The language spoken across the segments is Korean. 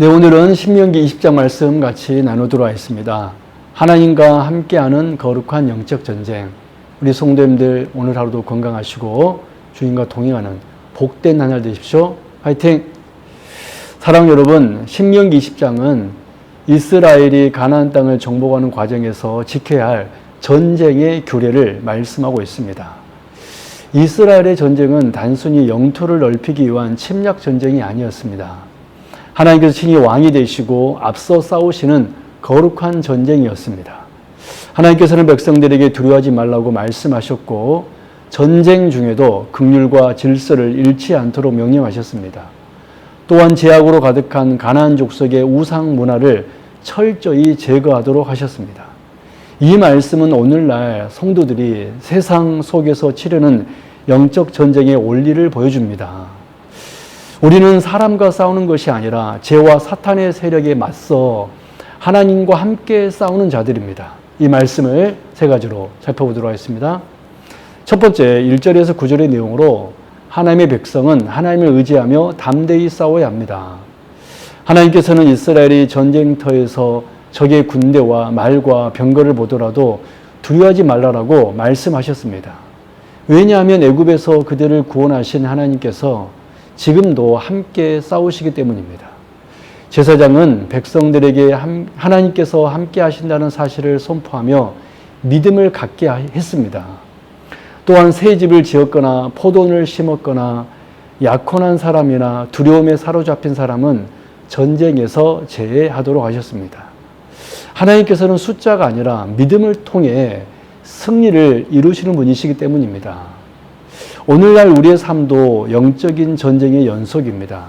네, 오늘은 신명기 20장 말씀 같이 나누도록 하겠습니다. 하나님과 함께하는 거룩한 영적 전쟁. 우리 성도님들 오늘 하루도 건강하시고 주님과 동행하는 복된 한 날 되십시오. 화이팅! 사랑 여러분, 신명기 20장은 이스라엘이 가나안 땅을 정복하는 과정에서 지켜야 할 전쟁의 규례를 말씀하고 있습니다. 이스라엘의 전쟁은 단순히 영토를 넓히기 위한 침략 전쟁이 아니었습니다. 하나님께서 친히 왕이 되시고 앞서 싸우시는 거룩한 전쟁이었습니다. 하나님께서는 백성들에게 두려워하지 말라고 말씀하셨고 전쟁 중에도 긍휼과 질서를 잃지 않도록 명령하셨습니다. 또한 제약으로 가득한 가나안 족속의 우상 문화를 철저히 제거하도록 하셨습니다. 이 말씀은 오늘날 성도들이 세상 속에서 치르는 영적 전쟁의 원리를 보여줍니다. 우리는 사람과 싸우는 것이 아니라 죄와 사탄의 세력에 맞서 하나님과 함께 싸우는 자들입니다. 이 말씀을 세 가지로 살펴보도록 하겠습니다. 첫 번째, 1절에서 9절의 내용으로 하나님의 백성은 하나님을 의지하며 담대히 싸워야 합니다. 하나님께서는 이스라엘이 전쟁터에서 적의 군대와 말과 병거를 보더라도 두려워하지 말라라고 말씀하셨습니다. 왜냐하면 애굽에서 그들을 구원하신 하나님께서 지금도 함께 싸우시기 때문입니다. 제사장은 백성들에게 하나님께서 함께 하신다는 사실을 선포하며 믿음을 갖게 했습니다. 또한 새 집을 지었거나 포도원을 심었거나 약혼한 사람이나 두려움에 사로잡힌 사람은 전쟁에서 제외하도록 하셨습니다. 하나님께서는 숫자가 아니라 믿음을 통해 승리를 이루시는 분이시기 때문입니다. 오늘날 우리의 삶도 영적인 전쟁의 연속입니다.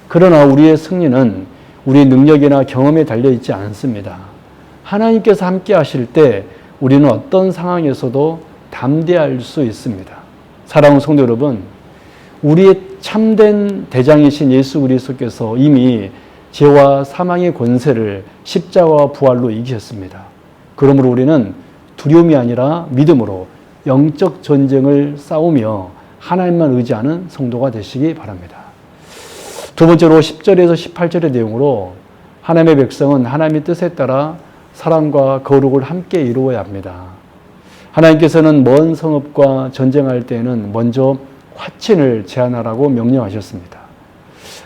그러나 우리의 승리는 우리의 능력이나 경험에 달려있지 않습니다. 하나님께서 함께 하실 때 우리는 어떤 상황에서도 담대할 수 있습니다. 사랑하는 성도 여러분, 우리의 참된 대장이신 예수 그리스도께서 이미 죄와 사망의 권세를 십자가와 부활로 이기셨습니다. 그러므로 우리는 두려움이 아니라 믿음으로 영적 전쟁을 싸우며 하나님만 의지하는 성도가 되시기 바랍니다. 두 번째로 10절에서 18절의 내용으로 하나님의 백성은 하나님의 뜻에 따라 사랑과 거룩을 함께 이루어야 합니다. 하나님께서는 먼 성읍과 전쟁할 때에는 먼저 화친을 제한하라고 명령하셨습니다.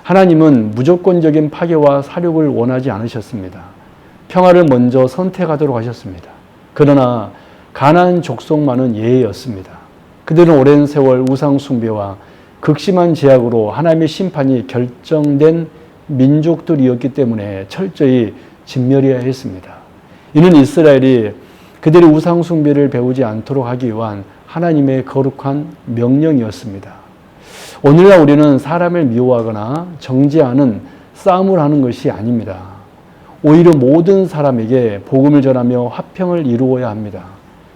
하나님은 무조건적인 파괴와 살육을 원하지 않으셨습니다. 평화를 먼저 선택하도록 하셨습니다. 그러나 가나안 족속만은 예외였습니다. 그들은 오랜 세월 우상 숭배와 극심한 제약으로 하나님의 심판이 결정된 민족들이었기 때문에 철저히 진멸해야 했습니다. 이는 이스라엘이 그들이 우상 숭배를 배우지 않도록 하기 위한 하나님의 거룩한 명령이었습니다. 오늘날 우리는 사람을 미워하거나 정죄하는 싸움을 하는 것이 아닙니다. 오히려 모든 사람에게 복음을 전하며 화평을 이루어야 합니다.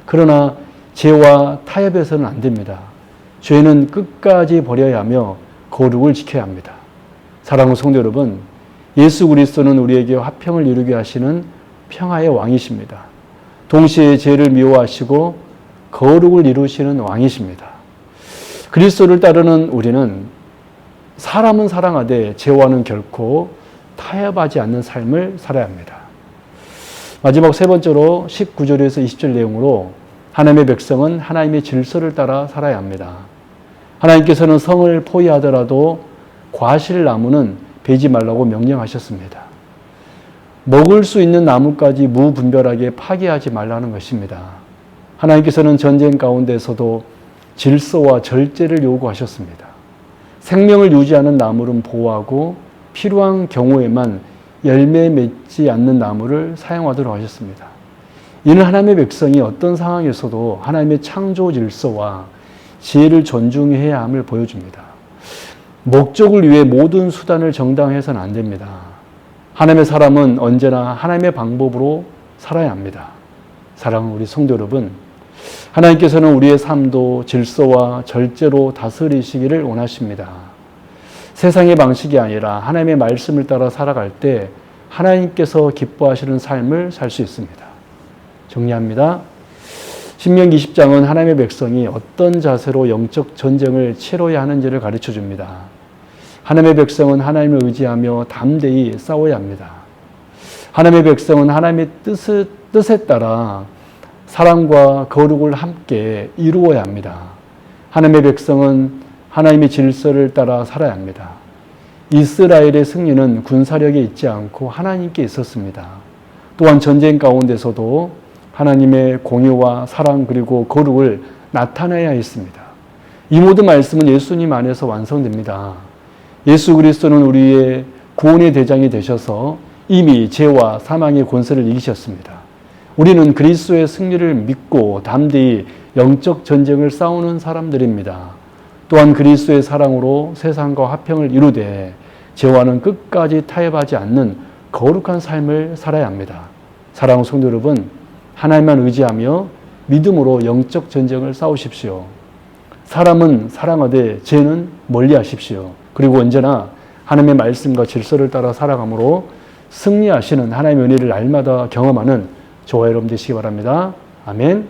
그러나 죄와 타협해서는 안 됩니다. 죄는 끝까지 버려야 하며 거룩을 지켜야 합니다. 사랑하는 성도 여러분, 예수 그리스도는 우리에게 화평을 이루게 하시는 평화의 왕이십니다. 동시에 죄를 미워하시고 거룩을 이루시는 왕이십니다. 그리스도를 따르는 우리는 사람은 사랑하되 죄와는 결코 타협하지 않는 삶을 살아야 합니다. 마지막 세 번째로 19절에서 20절 내용으로 하나님의 백성은 하나님의 질서를 따라 살아야 합니다. 하나님께서는 성을 포위하더라도 과실나무는 베지 말라고 명령하셨습니다. 먹을 수 있는 나무까지 무분별하게 파괴하지 말라는 것입니다. 하나님께서는 전쟁 가운데서도 질서와 절제를 요구하셨습니다. 생명을 유지하는 나무는 보호하고 필요한 경우에만 열매 맺지 않는 나무를 사용하도록 하셨습니다. 이는 하나님의 백성이 어떤 상황에서도 하나님의 창조 질서와 지혜를 존중해야 함을 보여줍니다. 목적을 위해 모든 수단을 정당해서는 안 됩니다. 하나님의 사람은 언제나 하나님의 방법으로 살아야 합니다. 사랑하는 우리 성도 여러분, 하나님께서는 우리의 삶도 질서와 절제로 다스리시기를 원하십니다. 세상의 방식이 아니라 하나님의 말씀을 따라 살아갈 때 하나님께서 기뻐하시는 삶을 살 수 있습니다. 정리합니다. 신명기 20장은 하나님의 백성이 어떤 자세로 영적 전쟁을 치러야 하는지를 가르쳐 줍니다. 하나님의 백성은 하나님을 의지하며 담대히 싸워야 합니다. 하나님의 백성은 하나님의 뜻에 따라 사랑과 거룩을 함께 이루어야 합니다. 하나님의 백성은 하나님의 질서를 따라 살아야 합니다. 이스라엘의 승리는 군사력에 있지 않고 하나님께 있었습니다. 또한 전쟁 가운데서도 하나님의 공의와 사랑 그리고 거룩을 나타내야 했습니다. 이 모든 말씀은 예수님 안에서 완성됩니다. 예수 그리스도는 우리의 구원의 대장이 되셔서 이미 죄와 사망의 권세를 이기셨습니다. 우리는 그리스도의 승리를 믿고 담대히 영적 전쟁을 싸우는 사람들입니다. 또한 그리스도의 사랑으로 세상과 화평을 이루되 죄와는 끝까지 타협하지 않는 거룩한 삶을 살아야 합니다. 사랑하는 성도 여러분, 하나님만 의지하며 믿음으로 영적 전쟁을 싸우십시오. 사람은 사랑하되 죄는 멀리하십시오. 그리고 언제나 하나님의 말씀과 질서를 따라 살아감으로 승리하시는 하나님의 은혜를 날마다 경험하는 저와 여러분 되시기 바랍니다. 아멘.